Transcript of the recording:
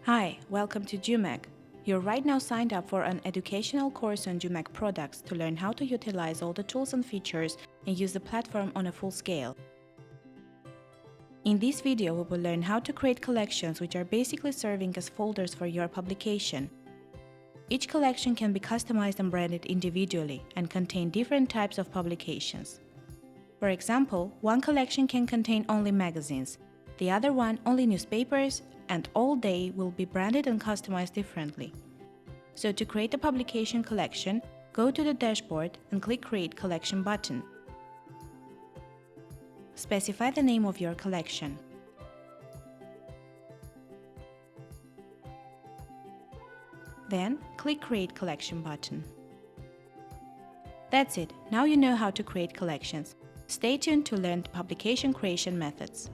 Hi, welcome to Joomag. You're right now signed up for an educational course on Joomag products to learn how to utilize all the tools and features and use the platform on a full scale. In this video, we will learn how to create collections which are basically serving as folders for your publication. Each collection can be customized and branded individually and contain different types of publications. For example, one collection can contain only magazines, the other one only newspapers, and all they will be branded and customized differently. So to create a publication collection, go to the dashboard and click Create Collection button. Specify the name of your collection. Then click Create Collection button. That's it, now you know how to create collections. Stay tuned to learn the publication creation methods.